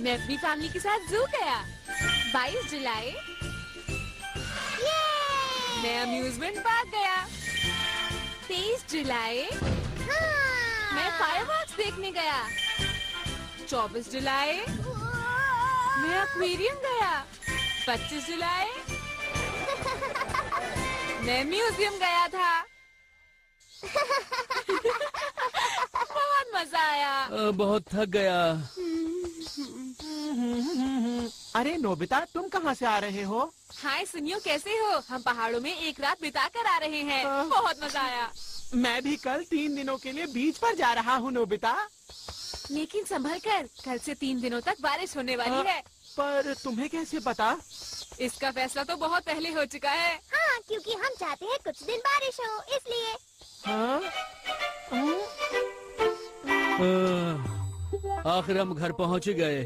मैं अपनी फैमिली के साथ जू गया। 22 जुलाई मैं अम्यूजमेंट पार्क गया। 23 जुलाई मैं फायरवर्क्स देखने गया। 24 जुलाई मैं एक्वेरियम गया। 25 जुलाई मैं म्यूजियम गया था। बहुत मजा आया। बहुत थक गया। अरे नोबिता, तुम कहाँ से आ रहे हो? हाय सुनियो, कैसे हो? हम पहाड़ों में एक रात बिता कर आ रहे हैं। बहुत मजा आया। मैं भी कल 3 दिनों के लिए बीच पर जा रहा हूँ नोबिता। लेकिन संभल कर, कल से 3 दिनों तक बारिश होने वाली है। पर तुम्हें कैसे पता? इसका फैसला तो बहुत पहले हो चुका है। हाँ, क्योंकि हम चाहते हैं कुछ दिन बारिश हो, इसलिए। हाँ? आखिर हम घर पहुँच गए।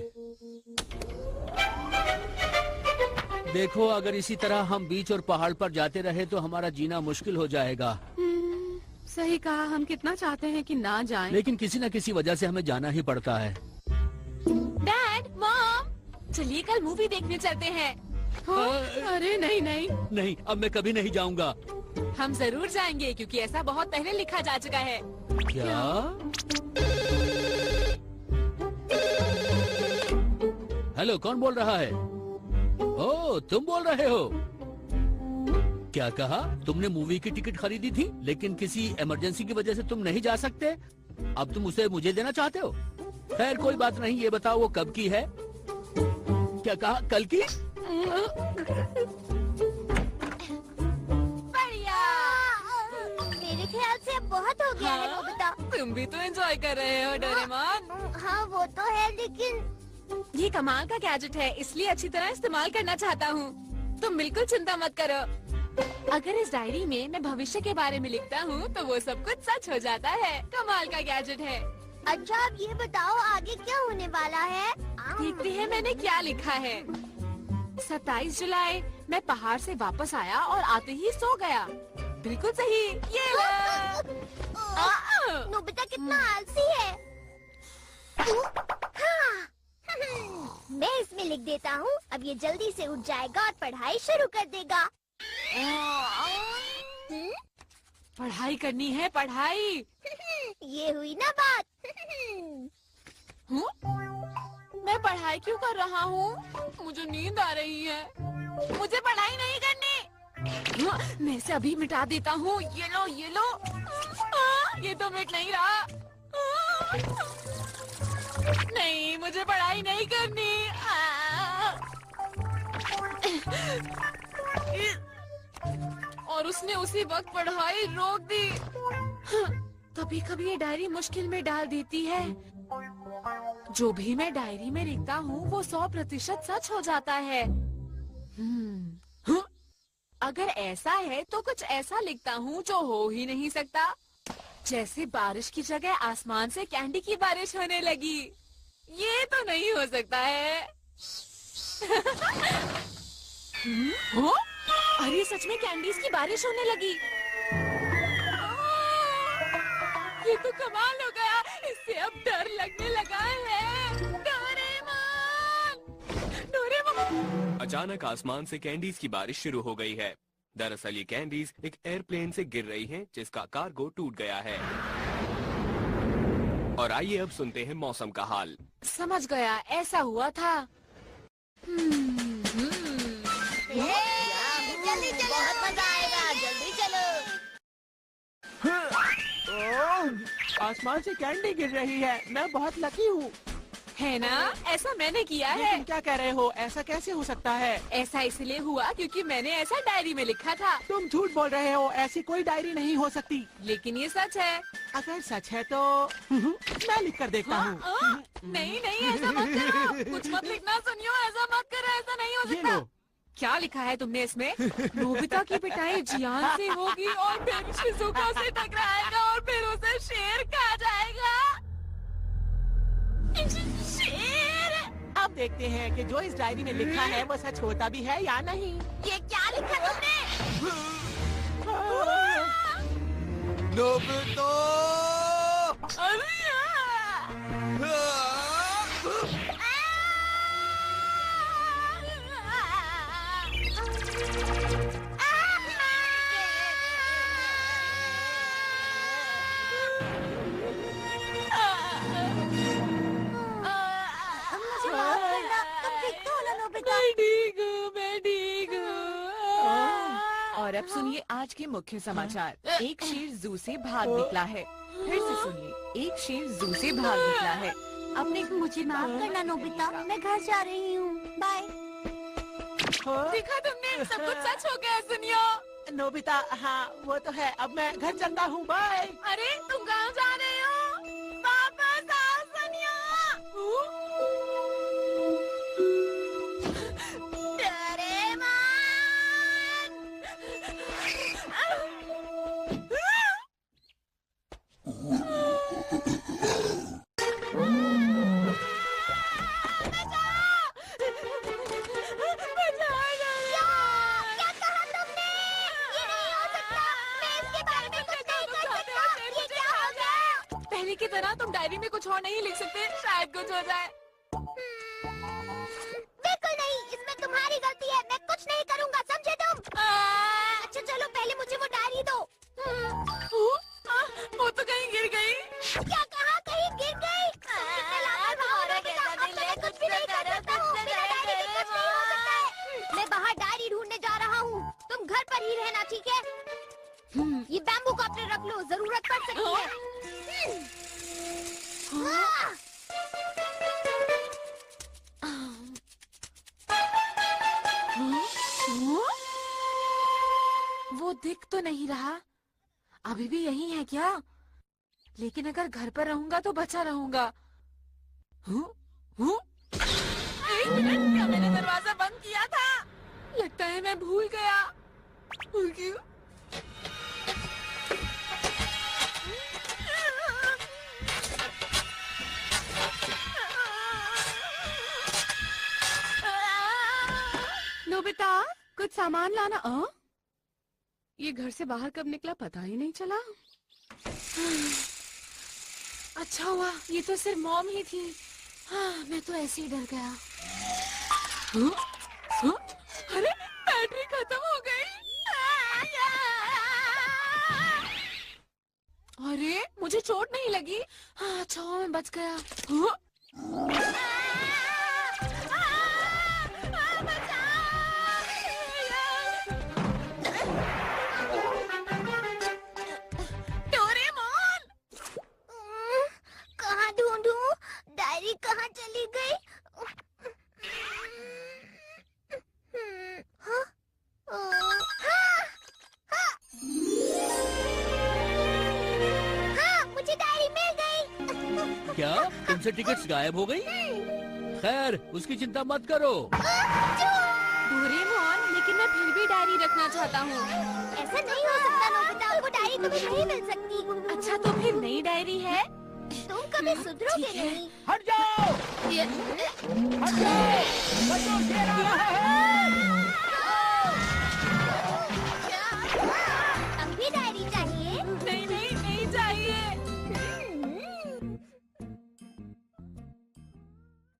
देखो, अगर इसी तरह हम बीच और पहाड़ पर जाते रहे तो हमारा जीना मुश्किल हो जाएगा। सही कहा, हम कितना चाहते हैं कि ना जाएं। लेकिन किसी न किसी वजह से हमें जाना ही पड़ता है। डैड, मॉम, चलिए कल मूवी देखने चलते हैं। अरे नहीं नहीं नहीं, अब मैं कभी नहीं जाऊंगा। हम जरूर जाएंगे, क्योंकि ऐसा बहुत पहले लिखा जा चुका है। क्या? हेलो, कौन बोल रहा है? ओह, तुम बोल रहे हो? क्या कहा? तुमने मूवी की टिकट खरीदी थी, लेकिन किसी इमरजेंसी की वजह से तुम नहीं जा सकते। अब तुम उसे मुझे देना चाहते हो? खैर, कोई बात नहीं। ये बताओ वो कब की है? क्या कहा? कल की? बढ़िया। मेरे ख्याल से अब बहुत हो गया है नोबिता। तुम भी तो एंजॉय कर रहे हो डोरेमोन। हाँ, वो तो है, लेकिन ये कमाल का गैजेट है, इसलिए अच्छी तरह इस्तेमाल करना चाहता हूँ। तुम बिल्कुल चिंता मत करो। अगर इस डायरी में मैं भविष्य के बारे में लिखता हूँ तो वो सब कुछ सच हो जाता है। कमाल का गैजेट है। अच्छा, अब ये बताओ आगे क्या होने वाला है? देखते हैं मैंने क्या लिखा है। 27 जुलाई मैं पहाड़ से वापस आया और आते ही सो गया। बिल्कुल सही। ये नोबिता कितना आलसी है। हाँ। मैं इसमें लिख देता हूँ। अब ये जल्दी से उठ जाएगा और पढ़ाई शुरू कर देगा। पढ़ाई करनी है, पढ़ाई। ये हुई ना बात। मैं पढ़ाई क्यों कर रहा हूँ? मुझे नींद आ रही है। मुझे पढ़ाई नहीं करनी। मैं इसे अभी मिटा देता हूँ। ये लो, ये लो। ये तो मिट नहीं रहा। नहीं, मुझे पढ़ाई नहीं करनी। और उसने उसी वक्त पढ़ाई रोक दी। कभी कभी ये डायरी मुश्किल में डाल देती है। जो भी मैं डायरी में लिखता हूँ वो 100% सच हो जाता है। अगर ऐसा है तो कुछ ऐसा लिखता हूँ जो हो ही नहीं सकता। जैसे बारिश की जगह आसमान से कैंडी की बारिश होने लगी। ये तो नहीं हो सकता है। अरे सच में कैंडीज की बारिश होने लगी। ये तो कमाल हो गया। इससे अब डर लगने लगा है। डोरेमोन! डोरेमोन! अचानक आसमान से कैंडीज की बारिश शुरू हो गई है। दरअसल ये कैंडीज एक एयरप्लेन से गिर रही हैं, जिसका कार्गो टूट गया है। और आइए अब सुनते हैं मौसम का हाल। समझ गया, ऐसा हुआ था। जल्दी चलो, बहुत मजा आएगा। जल्दी चलो। आसमान से कैंडी गिर रही है। मैं बहुत लकी हूँ। है ना? ऐसा मैंने किया है। लेकिन क्या कह रहे हो? ऐसा कैसे हो सकता है? ऐसा इसलिए हुआ क्योंकि मैंने ऐसा डायरी में लिखा था। तुम झूठ बोल रहे हो। ऐसी कोई डायरी नहीं हो सकती। लेकिन ये सच है। अगर सच है तो मैं लिख कर देखता हूँ। नहीं नहीं, ऐसा मत करो। कुछ मत लिखना सुनियो, ऐसा मत करो। ऐसा नहीं हो ये सकता। लो। क्या लिखा है तुमने इसमें? नोबिता की पिटाई जियान से होगी और फिर शिजुका से टकराएगा और फिर उसे शेर खा जाएगा। शेर! अब देखते हैं कि जो इस डायरी में लिखा है वो सच होता भी है या नहीं। ये क्या लिखा तुमने? नोबिता! अरे अब सुनिए आज के मुख्य समाचार। एक शेर जू से भाग निकला है। फिर से सुनिए, एक शेर जू से भाग निकला है। अपने मुझे माफ करना नोबिता, मैं घर जा रही हूँ। बाय। देखा तुमने, सब कुछ सच हो गया सुनियो। नोबिता, हाँ वो तो है। अब मैं घर चलता हूँ, बाय। अरे तुम कहाँ जा रहे हो? वापस आओ सुनियो। पहले की तरह तुम डायरी में कुछ और नहीं लिख सकते, शायद कुछ हो जाए। बिल्कुल नहीं, इसमें तुम्हारी गलती है। मैं कुछ नहीं करूँगा, समझे तुम? अच्छा चलो पहले मुझे वो डायरी दो। वो तो कहीं गिर गई। क्या कहा, कहीं गिर गई? कुछ भी नहीं कर सकता हूँ, बिना डायरी के कुछ नहीं हो सकता है। मैं बाहर डायरी ढूंढने जा रहा हूँ, तुम घर पर ही रहना, ठीक है? ये बैम्बू कॉप्टर रख लो, जरूरत पड़ सकती है। वो दिख तो नहीं रहा, अभी भी यही है क्या? लेकिन अगर घर पर रहूंगा तो बचा रहूंगा। एक मिनट, क्या मैंने दरवाजा बंद किया था? लगता है मैं भूल गया। नोबिता, कुछ सामान लाना। ये घर से बाहर कब निकला पता ही नहीं चला। अच्छा हुआ ये तो सिर्फ मॉम ही थी। मैं तो ऐसे ही डर गया। अरे बैटरी खत्म हो गई। अरे मुझे चोट नहीं लगी। अच्छा हुआ मैं बच गया। कहाँ ढूंढूं? डायरी कहाँ चली गई? हाँ, मुझे डायरी मिल गई। क्या तुमसे टिकट्स गायब हो गई? खैर उसकी चिंता मत करो। डोरेमोन, लेकिन मैं फिर भी डायरी रखना चाहता हूँ। ऐसा नहीं हो सकता नोबिता, आपको डायरी कभी नहीं मिल सकती। अच्छा तो फिर नई डायरी है? तुम कभी सुधरोगे ठीक है। नहीं। हट जाओ! ये- हट जाओ! बच्चों, शेर आ रहा है!